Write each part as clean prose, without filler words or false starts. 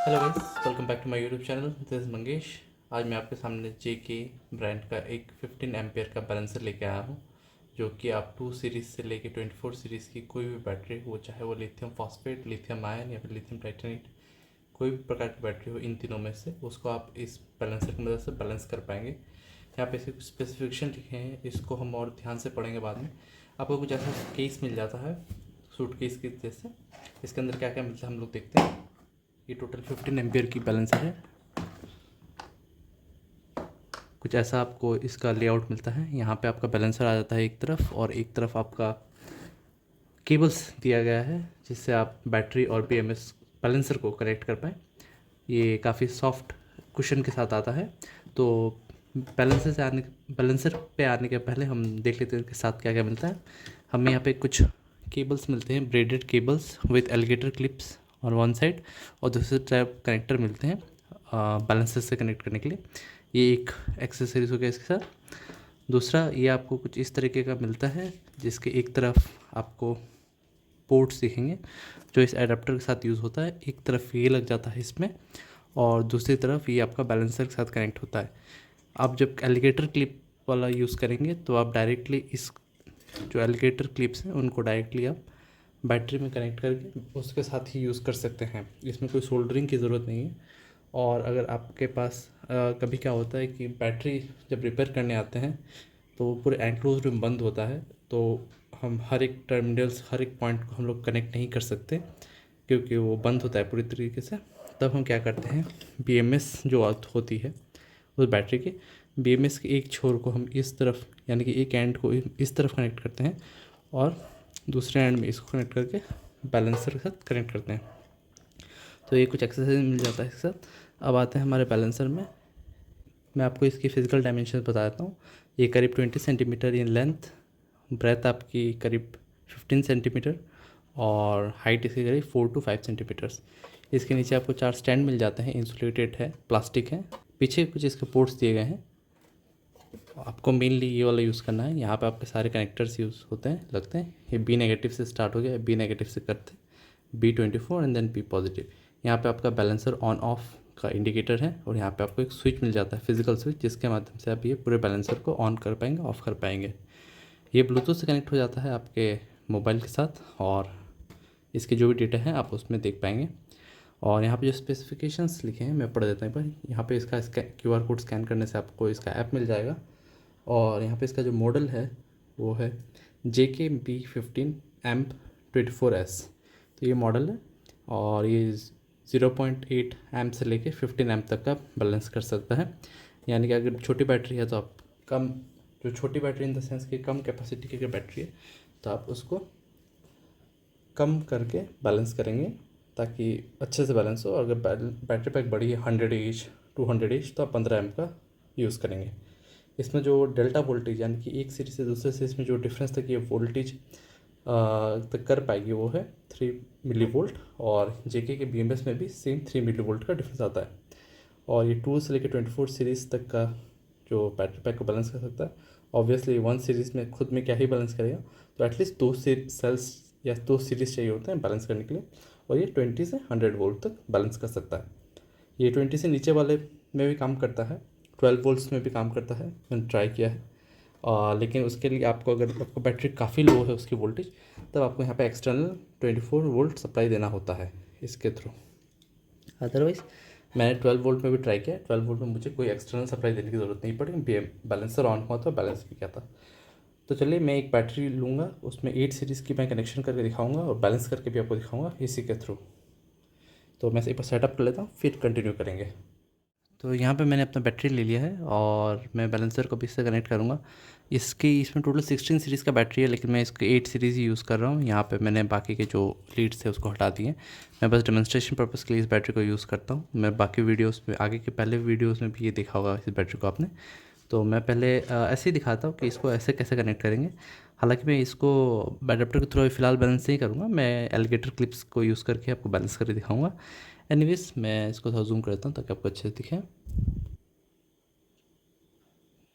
Hello guys, welcome back to my YouTube channel. This is Mangesh. आज मैं आपके सामने जेके ब्रांड का एक 15 एम्पियर का बैलेंसर लेके आया हूँ, जो कि आप 2 सीरीज़ से लेके 24 सीरीज़ की कोई भी बैटरी हो, चाहे वो लिथियम फॉस्फेट, लिथियम आयन या फिर लिथियम टाइटेनेट, कोई भी प्रकार की बैटरी हो, इन तीनों में से उसको आप इस बैलेंसर की मदद से बैलेंस कर पाएंगे। यहाँ पे इसके कुछ स्पेसिफिकेशन लिखे हैं, इसको हम और ध्यान से पढ़ेंगे बाद में। आपको कुछ ऐसा केस मिल जाता है सूट केस के जैसे। इसके अंदर क्या क्या मिलता है हम लोग देखते हैं। ये टोटल 15 एम्पियर की बैलेंसर है। कुछ ऐसा आपको इसका लेआउट मिलता है। यहाँ पे आपका बैलेंसर आ जाता है एक तरफ, और एक तरफ आपका केबल्स दिया गया है जिससे आप बैटरी और बीएमएस बैलेंसर को कनेक्ट कर पाएँ। ये काफ़ी सॉफ्ट कुशन के साथ आता है। तो बैलेंसर पे आने के पहले हम देख लेते हैं इसके साथ क्या क्या मिलता है। हमें यहाँ पे कुछ केबल्स मिलते हैं, braided cables with alligator clips और वन साइड, और दूसरे टाइप कनेक्टर मिलते हैं बैलेंसर से कनेक्ट करने के लिए। ये एक एक्सेसरीज हो गया इसके साथ। दूसरा, ये आपको कुछ इस तरीके का मिलता है जिसके एक तरफ आपको पोर्ट्स दिखेंगे जो इस एडाप्टर के साथ यूज़ होता है। एक तरफ ये लग जाता है इसमें, और दूसरी तरफ ये आपका बैलेंसर के साथ कनेक्ट होता है। आप जब एलिगेटर क्लिप वाला यूज़ करेंगे तो आप डायरेक्टली इस जो एलिगेटर क्लिप्स हैं उनको डायरेक्टली आप बैटरी में कनेक्ट करके उसके साथ ही यूज़ कर सकते हैं। इसमें कोई सोल्डरिंग की ज़रूरत नहीं है। और अगर आपके पास कभी क्या होता है कि बैटरी जब रिपेयर करने आते हैं तो वो पूरे एनक्लोज में बंद होता है, तो हम हर एक टर्मिनल्स, हर एक पॉइंट को हम लोग कनेक्ट नहीं कर सकते क्योंकि वो बंद होता है पूरी तरीके से। तब हम क्या करते हैं, बीएमएस जो होती है उस बैटरी के बीएमएस के एक छोर को हम इस तरफ, यानी कि एक एंड को इस तरफ कनेक्ट करते हैं और दूसरे एंड में इसको कनेक्ट करके बैलेंसर के साथ कनेक्ट करते हैं। तो ये कुछ एक्सरसाइज मिल जाता है इसके साथ। अब आते हैं हमारे बैलेंसर में। मैं आपको इसकी फ़िज़िकल डायमेंशन बता देता हूँ। ये करीब 20 सेंटीमीटर इन लेंथ, ब्रेथ आपकी करीब 15 सेंटीमीटर, और हाइट इसकी करीब 4 to 5 सेंटीमीटर्स। इसके नीचे आपको 4 स्टैंड मिल जाते हैं, इंसुलेटेड है, प्लास्टिक है। पीछे कुछ इसके पोर्ट्स दिए गए हैं। आपको मेनली ये वाला यूज़ करना है। यहाँ पे आपके सारे कनेक्टर्स यूज़ होते हैं, लगते हैं। ये बी नेगेटिव से स्टार्ट हो गया, बी नेगेटिव से करते हैं B24 and then B positive. यहाँ पे आपका बैलेंसर ऑन ऑफ का इंडिकेटर है, और यहाँ पे आपको एक स्विच मिल जाता है, फिजिकल स्विच, जिसके माध्यम से आप ये पूरे बैलेंसर को ऑन कर पाएंगे, ऑफ कर पाएंगे। ये ब्लूटूथ से कनेक्ट हो जाता है आपके मोबाइल के साथ, और इसके जो भी डेटा है आप उसमें देख पाएंगे। और यहाँ पे जो स्पेसिफिकेशंस लिखे हैं मैं पढ़ देता हूँ एक बार। यहाँ पे इसका QR कोड स्कैन करने से आपको इसका ऐप मिल जाएगा। और यहाँ पे इसका जो मॉडल है वो है JK B15 AMP24S। तो ये मॉडल है, और ये 0.8 एम्प से लेके 15 एम्प तक का बैलेंस कर सकता है। यानी कि अगर छोटी बैटरी है तो आप कम, जो छोटी बैटरी इन द सेंस कि कम कैपेसिटी की अगर बैटरी है तो आप उसको कम करके बैलेंस करेंगे ताकि अच्छे से बैलेंस हो। अगर बैटरी पैक बड़ी है 100 एच 200 एच तो आप 15 एम्प का यूज़ करेंगे। इसमें जो डेल्टा वोल्टेज, यानी कि एक सीरीज से दूसरे सीरीज में जो डिफरेंस तक ये वोल्टेज तक कर पाएगी वो है 3 मिली वोल्ट, और जेके के बीएमएस में भी सेम 3 मिली वोल्ट का डिफरेंस आता है। और ये 2 से लेकर 24 सीरीज़ तक का जो बैटरी पैक को बैलेंस कर सकता है। ऑब्वियसली 1 सीरीज़ में खुद में क्या ही बैलेंस करेगा, तो एटलीस्ट 2 सेल्स या 2 सीरीज़ चाहिए होते हैं बैलेंस करने के लिए। और ये 20 से 100 वोल्ट तक बैलेंस कर सकता है। ये 20 से नीचे वाले में भी काम करता है, 12 वोल्ट्स में भी काम करता है, मैंने ट्राई किया है। लेकिन उसके लिए आपको, अगर आपको बैटरी काफ़ी लो है उसकी वोल्टेज, तब आपको यहाँ पे एक्सटर्नल 24 वोल्ट सप्लाई देना होता है इसके थ्रू। अदरवाइज़ मैंने 12 वोल्ट में भी ट्राई किया। 12 वोल्ट में मुझे कोई एक्सटर्नल सप्लाई देने की ज़रूरत नहीं पड़ी, बैलेंसर ऑन हुआ था, बैलेंस भी किया था। तो चलिए, मैं एक बैटरी लूँगा, उसमें 8 सीरीज़ की मैं कनेक्शन करके दिखाऊँगा और बैलेंस करके भी आपको दिखाऊँगा इसी के थ्रू। तो मैं एक बार सेटअप कर लेता हूँ, फिर कंटिन्यू करेंगे। तो यहाँ पे मैंने अपना बैटरी ले लिया है, और मैं बैलेंसर को भी इससे कनेक्ट करूँगा। इसमें टोटल 16 सीरीज़ का बैटरी है, लेकिन मैं इसको 8 सीरीज़ ही यूज़ कर रहा हूँ। यहाँ पे मैंने बाकी के जो लीड्स थे उसको हटा दिए। मैं बस डेमोन्स्ट्रेशन पर्पज़ के लिए इस बैटरी को यूज़ करता हूँ। मैं बाकी वीडियोज़ में, आगे के पहले वीडियोज़ में भी ये देखा होगा इस बैटरी को आपने। तो मैं पहले ऐसे ही दिखाता हूँ कि इसको ऐसे कैसे कनेक्ट करेंगे। हालांकि मैं इसको एडाप्टर के थ्रू फ़िलहाल बैलेंस नहीं करूँगा, मैं एलिगेटर क्लिप्स को यूज़ करके आपको बैलेंस करके दिखाऊँगा। एनीवेज, मैं इसको थोड़ा जूम करता हूँ ताकि आपको अच्छे से दिखे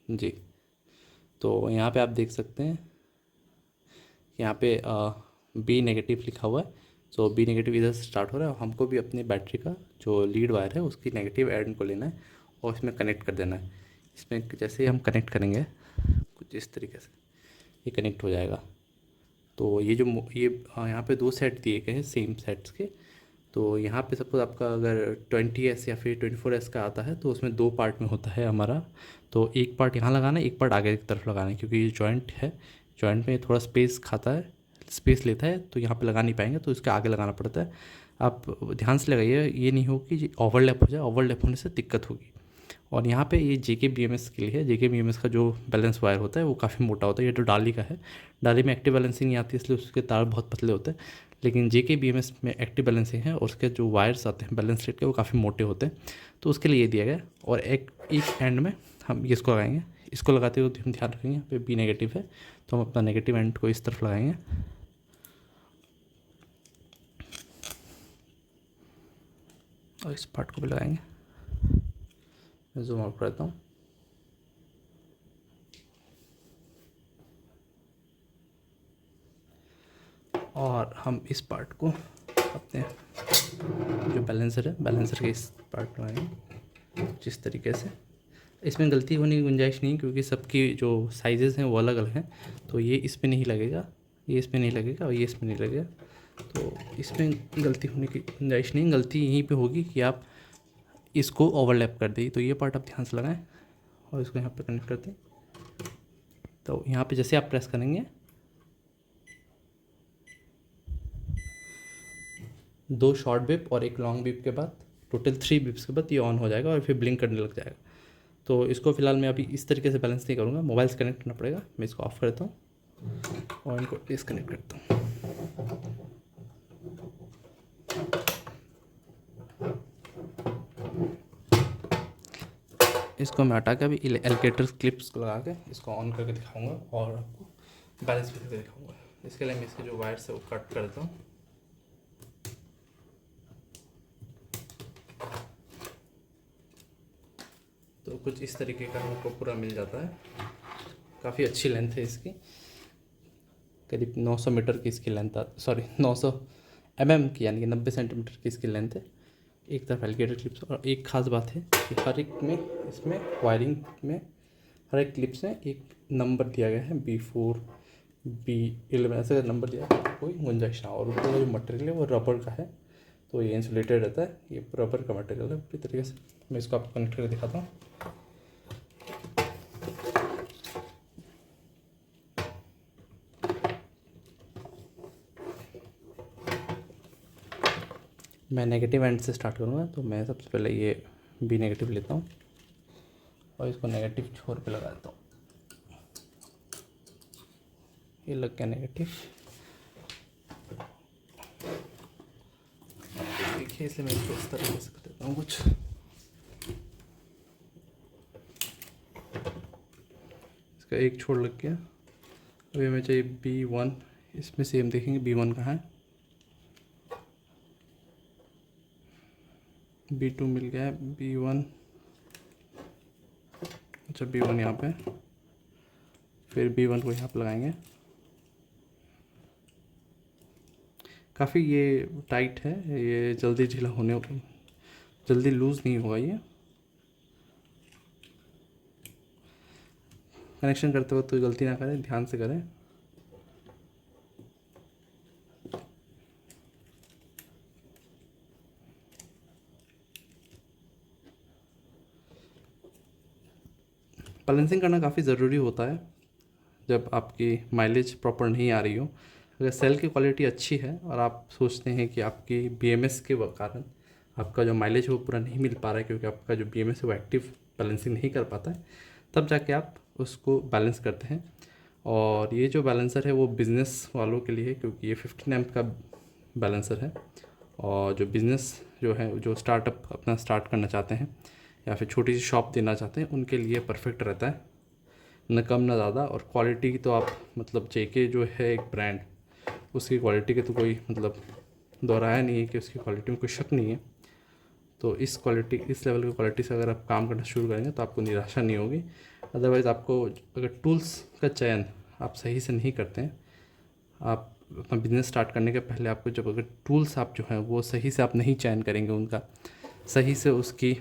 जी। तो यहाँ पे आप देख सकते हैं, यहाँ पे बी नेगेटिव लिखा हुआ है। सो बी नेगेटिव इधर से स्टार्ट हो रहा है और हमको भी अपनी बैटरी का जो लीड वायर है उसकी नेगेटिव एंड को लेना है और इसमें कनेक्ट कर देना है। इसमें जैसे ही हम कनेक्ट करेंगे कुछ इस तरीके से ये कनेक्ट हो जाएगा। तो ये जो ये यहाँ पे 2 सेट दिए गए हैं सेम सेट्स के। तो यहाँ पे सपोज आपका अगर 20S या फिर 24S का आता है तो उसमें 2 पार्ट में होता है हमारा। तो एक पार्ट यहाँ लगाना है, एक पार्ट आगे की तरफ लगाना है, क्योंकि ये जॉइंट है, जॉइंट में थोड़ा स्पेस खाता है, स्पेस लेता है, तो यहाँ पे लगा नहीं पाएंगे, तो इसके आगे लगाना पड़ता है। आप ध्यान से लगाइए, ये नहीं हो कि ओवरलैप हो जाए, ओवरलैप होने से दिक्कत होगी। और यहाँ पे ये JK BMS के लिए है। JK BMS का जो बैलेंस वायर होता है वो काफ़ी मोटा होता है। ये जो डाली का है, डाली में एक्टिव बैलेंसिंग नहीं आती, इसलिए उसके तार बहुत पतले होते हैं। लेकिन JK BMS में एक्टिव बैलेंसिंग है और उसके जो वायर्स आते हैं बैलेंस रेट के वो काफ़ी मोटे होते हैं, तो उसके लिए ये दिया गया। और एक एंड में हम इसको लगाएंगे। इसको लगाते हुए हम ध्यान रखेंगे यहाँ पे B नेगेटिव है, तो हम अपना नेगेटिव एंड को इस तरफ लगाएंगे और इस पार्ट को भी लगाएंगे। मैं जूम आउट करता हूँ। और हम इस पार्ट को अपने जो बैलेंसर है, बैलेंसर के इस पार्ट में आएंगे जिस तरीके से। इसमें गलती होने की गुंजाइश नहीं, क्योंकि सबकी जो साइजेस हैं वो अलग अलग हैं। तो ये इस पर नहीं लगेगा, ये इस पर नहीं लगेगा और ये इस पर नहीं लगेगा, तो इसमें गलती होने की गुंजाइश नहीं। गलती यहीं पे होगी कि आप इसको ओवरलैप कर दें। तो ये पार्ट आप ध्यान से लगाएं और इसको यहाँ पे कनेक्ट कर दें। तो यहाँ पे जैसे आप प्रेस करेंगे 2 शॉर्ट बिप और 1 लॉन्ग बिप के बाद टोटल 3 बिप्स के बाद ये ऑन हो जाएगा और फिर ब्लिंक करने लग जाएगा। तो इसको फ़िलहाल मैं अभी इस तरीके से बैलेंस नहीं करूँगा, मोबाइल से कनेक्ट करना पड़ेगा। मैं इसको ऑफ करता हूँ और इनको डिसकनेक्ट करता हूँ। इसको मैं हटा के अभी एलिगेटर क्लिप्स को लगा के इसको ऑन करके दिखाऊंगा और आपको बैलेंस भी करके दिखाऊंगा। इसके लिए मैं इसके जो वायर्स है वो कट कर देता हूँ। तो कुछ इस तरीके का हमको पूरा मिल जाता है। काफ़ी अच्छी लेंथ है इसकी, करीब 900 मीटर की इसकी लेंथ, सॉरी 900 mm की, यानी कि 90 सेंटीमीटर की इसकी लेंथ है। एक तरफ एलिगेटर क्लिप्स। और एक ख़ास बात है कि हर एक में इसमें वायरिंग में हर एक क्लिप्स में एक नंबर दिया गया है, B4 B11 ऐसे नंबर दिया है, कोई गुंजाइश ना। और ऊपर का जो मटेरियल है वो रबर का है, तो ये इंसुलेटेड रहता है, ये रबर का मटेरियल है पूरी तरीके से। मैं इसको आपको कनेक्ट करके दिखाता हूँ। मैं नेगेटिव एंड से स्टार्ट करूँगा, तो मैं सबसे पहले ये B नेगेटिव लेता हूँ और इसको नेगेटिव छोर पे लगा देता हूँ। ये लग गया नेगेटिव, देखिए, इसलिए मैं इसको इस तरीके से कर देता हूँ कुछ। इसका एक छोर लग गया। अभी हमें चाहिए B1, इसमें सेम देखेंगे B1 कहाँ है, B2 मिल गया है, B1, अच्छा B1 यहाँ पे, फिर B1 को यहाँ पे लगाएंगे। काफ़ी ये टाइट है, ये जल्दी ढीला होने, जल्दी लूज़ नहीं होगा। ये कनेक्शन करते वक्त तो गलती ना करें, ध्यान से करें। बैलेंसिंग करना काफ़ी ज़रूरी होता है जब आपकी माइलेज प्रॉपर नहीं आ रही हो। अगर सेल की क्वालिटी अच्छी है और आप सोचते हैं कि आपकी BMS के कारण आपका जो माइलेज है वो पूरा नहीं मिल पा रहा है, क्योंकि आपका जो BMS है वो एक्टिव बैलेंसिंग नहीं कर पाता है, तब जाके आप उसको बैलेंस करते हैं। और ये जो बैलेंसर है वो बिज़नेस वालों के लिए है, क्योंकि ये 15 एम्प का बैलेंसर है। और जो बिज़नेस जो है, जो स्टार्टअप अपना स्टार्ट करना चाहते हैं या फिर छोटी सी शॉप देना चाहते हैं, उनके लिए परफेक्ट रहता है, न कम ना ज़्यादा। और क्वालिटी की तो आप मतलब JK जो है एक ब्रांड, उसकी क्वालिटी के तो कोई मतलब दोहराया नहीं है कि उसकी क्वालिटी में कोई शक नहीं है। तो इस क्वालिटी, इस लेवल की क्वालिटी से अगर आप काम करना शुरू करेंगे तो आपको निराशा नहीं होगी। अदरवाइज़ आपको अगर टूल्स का चयन आप सही से नहीं करते हैं, आप अपना बिज़नेस स्टार्ट करने के पहले आपको जब अगर टूल्स आप जो हैं वो सही से आप नहीं चयन करेंगे, उनका सही से उसकी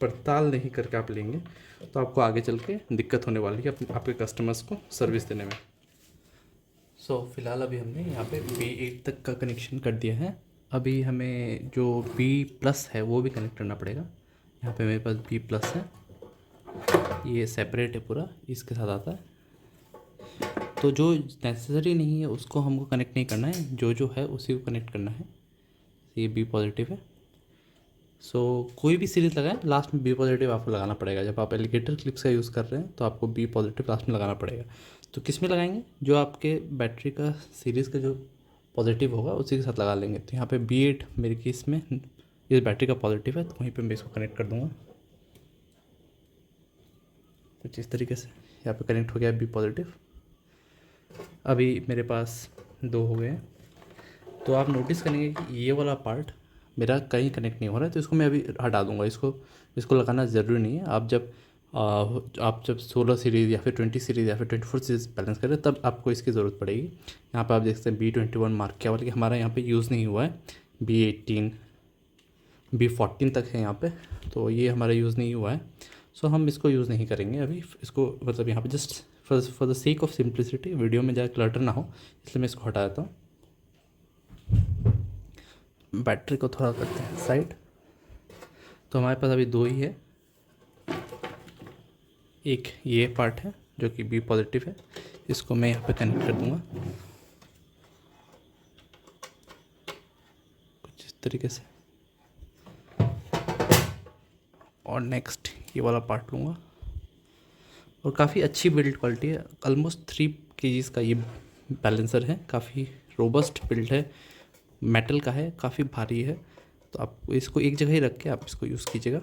पड़ताल नहीं करके आप लेंगे, तो आपको आगे चल के दिक्कत होने वाली है आपके कस्टमर्स को सर्विस देने में। फ़िलहाल अभी हमने यहाँ पे B8 तक का कनेक्शन कर दिया है। अभी हमें जो B+ है वो भी कनेक्ट करना पड़ेगा। यहाँ पे मेरे पास B+ है, ये सेपरेट है पूरा, इसके साथ आता है। तो जो नेसेसरी नहीं है उसको हमको कनेक्ट नहीं करना है, जो जो है उसी को कनेक्ट करना है। ये B+ है। कोई भी सीरीज़ लगाएं, लास्ट में B+ आपको लगाना पड़ेगा। जब आप एलिगेटर क्लिप्स का यूज़ कर रहे हैं तो आपको B+ लास्ट में लगाना पड़ेगा। तो किस में लगाएंगे, जो आपके बैटरी का सीरीज़ का जो पॉजिटिव होगा उसी के साथ लगा लेंगे। तो यहाँ पे B8 मेरे केस में इस बैटरी का पॉजिटिव है, तो वहीं पे मैं इसको कनेक्ट कर दूँगा कुछ इस तरीके से। यहाँ पे कनेक्ट हो गया B+। अभी मेरे पास 2 हो गए हैं। तो आप नोटिस करेंगे कि ये वाला पार्ट मेरा कहीं कनेक्ट नहीं हो रहा है, तो इसको मैं अभी हटा दूंगा। इसको लगाना ज़रूरी नहीं है। आप जब 16 सीरीज़ या फिर 20 सीरीज़ या फिर 24 सीरीज़ बैलेंस करें तब आपको इसकी ज़रूरत पड़ेगी। यहाँ पे आप देख सकते हैं B21 मार्क किया हुआ, हमारा यहाँ पे यूज़ नहीं हुआ है। B18 B14 तक है यहाँ पे, तो ये हमारा यूज़ नहीं हुआ है। हम इसको यूज़ नहीं करेंगे अभी। इसको मतलब यहाँ पे just for the sake of simplicity, video में ज़्यादा क्लटर ना हो, इसलिए मैं इसको हटा देता हूँ। बैटरी को थोड़ा करते हैं साइड। तो हमारे पास अभी 2 ही है। एक ये पार्ट है जो कि B+ है, इसको मैं यहाँ पे कनेक्ट कर दूँगा कुछ इस तरीके से। और नेक्स्ट ये वाला पार्ट लूँगा। और काफ़ी अच्छी बिल्ड क्वालिटी है, ऑलमोस्ट 3 kg का ये बैलेंसर है। काफ़ी रोबस्ट बिल्ड है, मेटल का है, काफ़ी भारी है। तो आप इसको एक जगह ही रख के आप इसको यूज़ कीजिएगा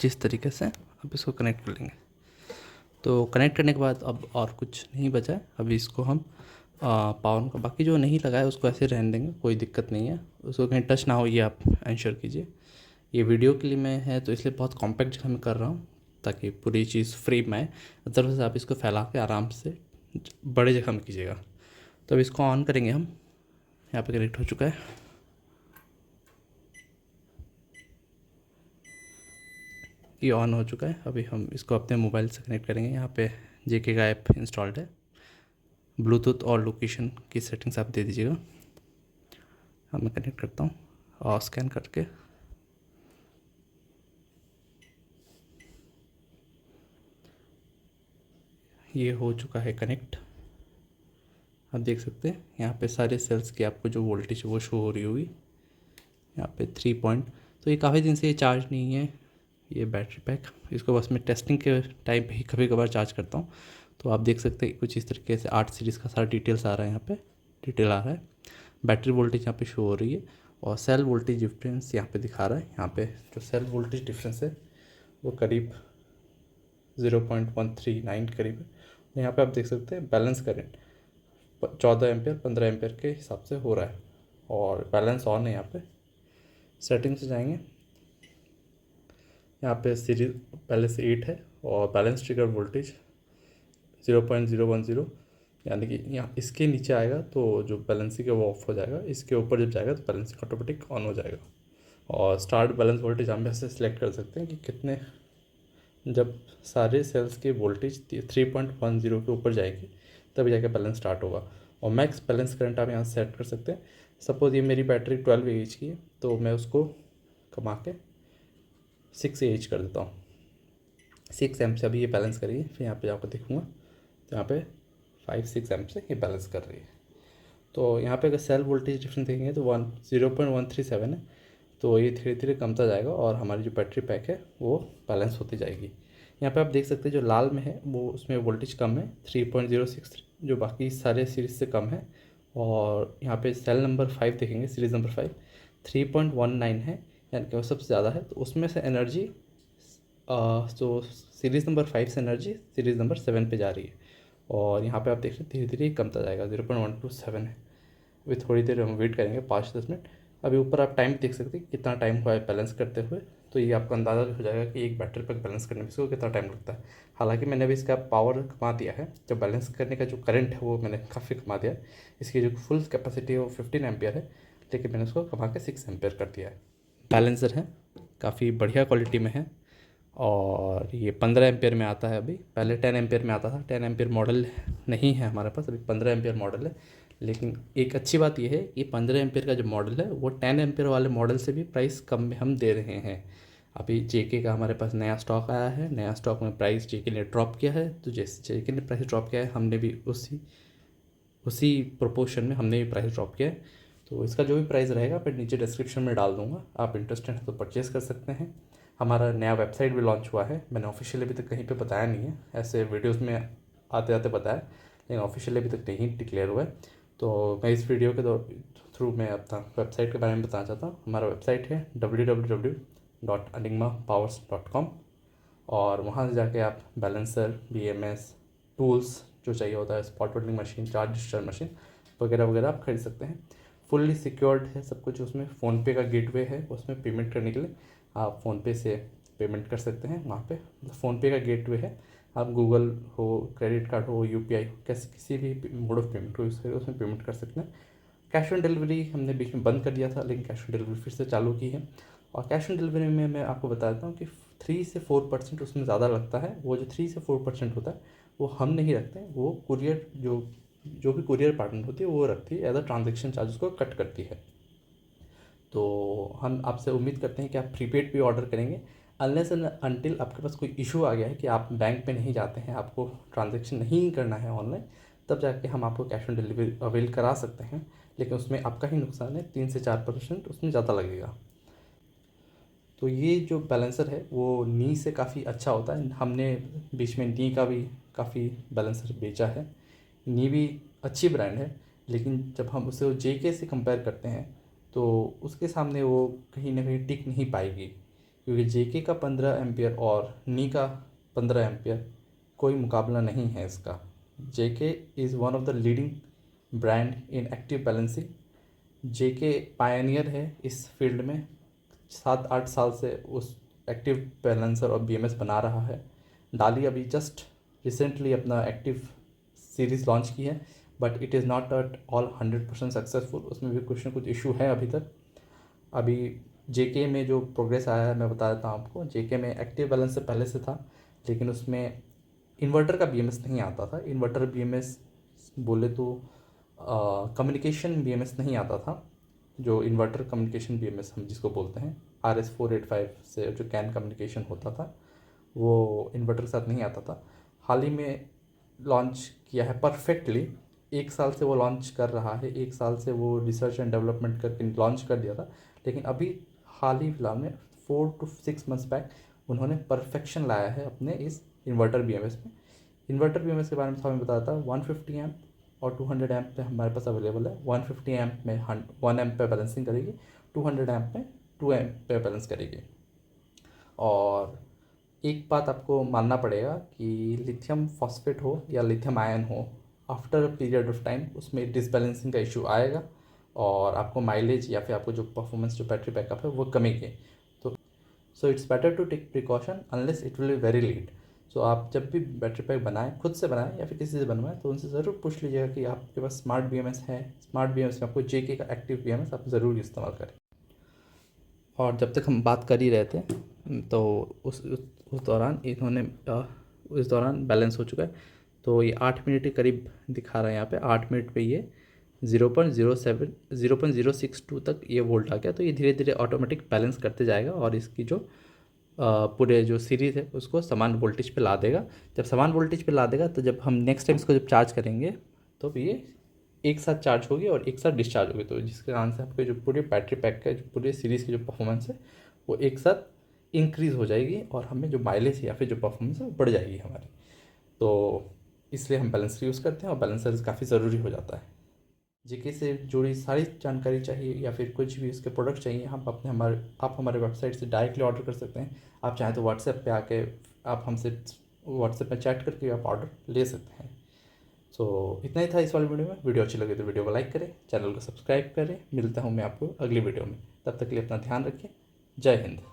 जिस तरीके से। अब इसको कनेक्ट कर लेंगे। तो कनेक्ट करने के बाद अब और कुछ नहीं बचा है। अभी इसको हम पावर का, बाकी जो नहीं लगा है उसको ऐसे रहने देंगे, कोई दिक्कत नहीं है। उसको कहीं टच ना हो ये आप इंश्योर कीजिए। ये वीडियो के लिए मैं है तो इसलिए बहुत कॉम्पैक्ट जगह में कर रहा हूँ ताकि पूरी चीज़ फ्रेम में आए। अदरवाइज आप इसको फैला के आराम से बड़े जगह में कीजिएगा। तो अब इसको ऑन करेंगे हम। यहाँ पे कनेक्ट हो चुका है। ये ऑन हो चुका है। अभी हम इसको अपने मोबाइल से कनेक्ट करेंगे। यहाँ पे JK का ऐप इंस्टॉल्ड है। ब्लूटूथ और लोकेशन की सेटिंग्स आप दे दीजिएगा। अब मैं कनेक्ट करता हूँ और स्कैन करके ये हो चुका है कनेक्ट। आप देख सकते हैं यहाँ पे सारे सेल्स की आपको जो वोल्टेज है वो शो हो रही होगी। यहाँ पे 3 पॉइंट। तो ये काफ़ी दिन से ये चार्ज नहीं है ये बैटरी पैक। इसको बस मैं टेस्टिंग के टाइम पे ही कभी कभार चार्ज करता हूँ। तो आप देख सकते हैं कुछ इस तरीके से 8 सीरीज़ का सारा डिटेल्स आ रहा है। यहाँ पे डिटेल आ रहा है, बैटरी वोल्टेज यहाँ पे शो हो रही है और सेल वोल्टेज डिफरेंस यहाँ पे दिखा रहा है। यहाँ पे जो सेल वोल्टेज डिफरेंस है वो करीब 0.139 करीब है। यहाँ पे आप देख सकते हैं बैलेंस करेंट 14 एम्पेयर 15 एम्पेयर के हिसाब से हो रहा है और बैलेंस ऑन है। यहाँ पे सेटिंग से जाएंगे, यहाँ पे सीरीज पहले से 8 है और बैलेंस ट्रिगर वोल्टेज 0.010, यानी कि यहाँ इसके नीचे आएगा तो जो बैलेंसिंग है वो ऑफ हो जाएगा, इसके ऊपर जब जाएगा तो बैलेंसिंग ऑटोमेटिक ऑन हो जाएगा। और स्टार्ट बैलेंस वोल्टेज हम ऐसे सिलेक्ट कर सकते हैं कि कितने, जब सारे सेल्स के वोल्टेज 3.10 के ऊपर जाएगी तभी जाके बैलेंस स्टार्ट होगा। और मैक्स बैलेंस करंट आप यहाँ सेट कर सकते हैं। सपोज़ ये मेरी बैटरी 12 AH की है तो मैं उसको कमा के 6 AH कर देता हूँ। 6 एम्प से अभी ये बैलेंस करिए, फिर यहाँ पे जाकर देखूँगा तो यहाँ पे 5-6 एम्प से ये बैलेंस कर रही है। तो यहाँ पे अगर सेल वोल्टेज डिफरेंस देखेंगे तो 0.137 है। तो ये धीरे धीरे कमता जाएगा और हमारी जो बैटरी पैक है वो बैलेंस होती जाएगी। यहाँ पे आप देख सकते हैं जो लाल में है वो उसमें वोल्टेज कम है 3.063, जो बाकी सारे सीरीज़ से कम है। और यहाँ पे सेल नंबर 5 देखेंगे, सीरीज़ नंबर 5 3.19 है, यानी कि वो सबसे ज़्यादा है। तो उसमें से एनर्जी तो सीरीज़ नंबर 5 से एनर्जी सीरीज़ नंबर 7 पे जा रही है। और यहाँ पे आप देख रहे हैं धीरे धीरे कमता जाएगा, 0.127 है। अभी थोड़ी देर हम वेट करेंगे 5-10 मिनट। अभी ऊपर आप टाइम देख सकते हैं कितना टाइम हुआ है बैलेंस करते हुए। तो ये आपको अंदाज़ा हो जाएगा कि एक बैटरी पैक बैलेंस करने में इसको कितना टाइम लगता है। हालांकि मैंने अभी इसका पावर कमा दिया है, जब बैलेंस करने का जो करंट है वो मैंने काफ़ी कमा दिया है। इसकी जो फुल कैपेसिटी है वो 15 एम्पियर है, लेकिन मैंने उसको कमा के 6 एम्पियर कर दिया है। बैलेंसर है, काफ़ी बढ़िया क्वालिटी में है, और ये 15 एम्पियर में आता है। अभी पहले 10 एम्पियर में आता था। 10 एम्पियर मॉडल नहीं है हमारे पास, अभी 15 एम्पियर मॉडल है। लेकिन एक अच्छी बात यह है कि 15 एम्पियर का जो मॉडल है वो 10 एम्पियर वाले मॉडल से भी प्राइस कम में हम दे रहे हैं। अभी जेके का हमारे पास नया स्टॉक आया है, नया स्टॉक में प्राइस जेके ने ड्रॉप किया है, तो जैसे जेके ने प्राइस ड्रॉप किया है हमने भी उसी प्रोपोर्शन में हमने भी प्राइस ड्रॉप किया है। तो इसका जो भी प्राइस रहेगा मैं नीचे डिस्क्रिप्शन में डाल दूँगा, आप इंटरेस्टेड हैं तो परचेज़ कर सकते हैं। हमारा नया वेबसाइट भी लॉन्च हुआ है, मैंने ऑफिशियली अभी तक कहीं पे बताया नहीं है, ऐसे वीडियोस में आते आते बताया, लेकिन ऑफिशियली अभी तक नहीं डिक्लेयर हुआ है। तो मैं इस वीडियो के थ्रू मैं अपना वेबसाइट के बारे में बताना चाहता हूँ। हमारा वेबसाइट है www.enigmapowers.com, और वहाँ से जाके आप बैलेंसर, BMS टूल्स जो चाहिए होता है, spot welding machine, charge discharge machine वगैरह वगैरह आप खरीद सकते हैं। फुल्ली सिक्योर्ड है सब कुछ। उसमें फ़ोनपे का गेटवे है, उसमें पेमेंट करने के लिए आप फ़ोनपे से पेमेंट कर सकते हैं। वहाँ पे फ़ोनपे का गेटवे है, आप गूगल हो, क्रेडिट कार्ड हो, UPI हो, कैसे किसी भी मोड ऑफ पेमेंट को यूज़ करके उसमें पेमेंट कर सकते हैं। कैश ऑन डिलीवरी हमने बीच में बंद कर दिया था, लेकिन कैश ऑन डिलीवरी फिर से चालू की है। और कैश ऑन डिलीवरी में मैं आपको बताता हूँ कि 3 से 4% उसमें ज़्यादा लगता है। वो जो 3 से 4% होता है वो हम नहीं रखते हैं, वो कुरियर जो भी कुरियर पार्टनर होती है वो रखती है, एज अ ट्रांजेक्शन चार्जेस को कट करती है। तो हम आपसे उम्मीद करते हैं कि आप प्रीपेड भी ऑर्डर करेंगे, अनलेस एंड अनटिल आपके पास कोई इशू आ गया है कि आप बैंक पे नहीं जाते हैं, आपको ट्रांजैक्शन नहीं करना है ऑनलाइन, तब जाके हम आपको कैश ऑन डिलीवरी अवेल करा सकते हैं। लेकिन उसमें आपका ही नुकसान है, 3 से 4% उसमें ज़्यादा लगेगा। तो ये जो बैलेंसर है वो नी से काफ़ी अच्छा होता है। हमने बीच में नी का भी काफ़ी बैलेंसर बेचा है। नी भी अच्छी ब्रांड है, लेकिन जब हम उसे जेके से कंपेयर करते हैं तो उसके सामने वो कहीं ना कहीं टिक नहीं पाएगी, क्योंकि जेके का 15 एम्पियर और नी का 15 एम्पियर कोई मुकाबला नहीं है इसका। JK is one of the leading brand in active balancing. JK pioneer है इस फील्ड में, 7-8 साल से उस एक्टिव बैलेंसर और BMS बना रहा है। डाली अभी जस्ट रिसेंटली अपना एक्टिव सीरीज़ लॉन्च की है, but it is not at all 100% successful. उसमें भी कुछ ना कुछ इशू है अभी तक। अभी जेके में जो प्रोग्रेस आया है मैं बता देता हूँ आपको। जेके में एक्टिव बैलेंस से पहले से था, लेकिन उसमें इन्वर्टर का BMS नहीं आता था। इन्वर्टर BMS बोले तो कम्युनिकेशन BMS नहीं आता था, जो इन्वर्टर कम्युनिकेशन BMS हम जिसको बोलते हैं, RS485 से जो कैन कम्युनिकेशन होता था वो इन्वर्टर के साथ नहीं आता था। हाल ही में लॉन्च किया है परफेक्टली, 1 साल से वो लॉन्च कर रहा है, 1 साल से वो रिसर्च एंड डेवलपमेंट करके लॉन्च कर दिया था। लेकिन अभी हाल ही फिलहाल में 4 to 6 मंथ्स बैक उन्होंने परफेक्शन लाया है अपने इस इन्वर्टर BMS में। इन्वर्टर BMS के बारे में हमें बताया था 150 एम्प और 200 एम्प पे हमारे पास अवेलेबल है। 150 एम्प में 1 एम्प पे बैलेंसिंग करेगी, 200 एम्प में 2 एम्प पे बैलेंस करेगी। और एक बात आपको मानना पड़ेगा कि लिथियम फॉस्फेट हो या लिथियम आयन हो, after a period of time उसमें डिसबैलेंसिंग का इशू आएगा, और आपको माइलेज या फिर आपको जो परफॉर्मेंस, जो बैटरी बैकअप है वो कमेंगे। तो so it's better to take precaution unless it will be very late. So आप जब भी बैटरी पैक बनाएं, खुद से बनाएं या फिर किसी से बनवाएं, तो उनसे ज़रूर पूछ लीजिएगा कि आपके पास स्मार्ट BMS है। स्मार्ट BMS में आपको जेके का एक्टिव BMS आप ज़रूर इस्तेमाल करें। और जब तक हम बात कर ही रहे थे तो उस दौरान उस दौरान बैलेंस हो चुका है। तो ये 8 मिनट के करीब दिखा रहा है यहाँ पे। 8 मिनट पे ये 0.62 तक ये वोल्ट आ गया। तो ये धीरे धीरे ऑटोमेटिक बैलेंस करते जाएगा, और इसकी जो पूरे जो सीरीज़ है उसको समान वोल्टेज पे ला देगा। जब समान वोल्टेज पे ला देगा तो जब हम नेक्स्ट टाइम इसको जब चार्ज करेंगे तो ये एक साथ चार्ज होगी और एक साथ डिस्चार्ज होगी। तो जिसके कारण से आपके जो पूरे बैटरी पैक का जो पूरे सीरीज़ की जो परफॉर्मेंस है वो एक साथ इंक्रीज़ हो जाएगी, और हमें जो माइलेज है या फिर जो परफॉर्मेंस है वो बढ़ जाएगी हमारी। तो इसलिए हम बैलेंसर यूज़ करते हैं, और बैलेंसर काफ़ी ज़रूरी हो जाता है। जेके से जुड़ी सारी जानकारी चाहिए या फिर कुछ भी इसके प्रोडक्ट चाहिए, आप हमारे वेबसाइट से डायरेक्टली ऑर्डर कर सकते हैं। आप चाहें तो व्हाट्सएप पे आके आप हमसे व्हाट्सएप पे चैट करके आप ऑर्डर ले सकते हैं। सो इतना ही था इस वाली वीडियो में। वीडियो अच्छी लगे तो वीडियो को लाइक करें, चैनल को सब्सक्राइब करें। मिलता हूँ मैं आपको अगली वीडियो में, तब तक के लिए अपना ध्यान रखें। जय हिंद।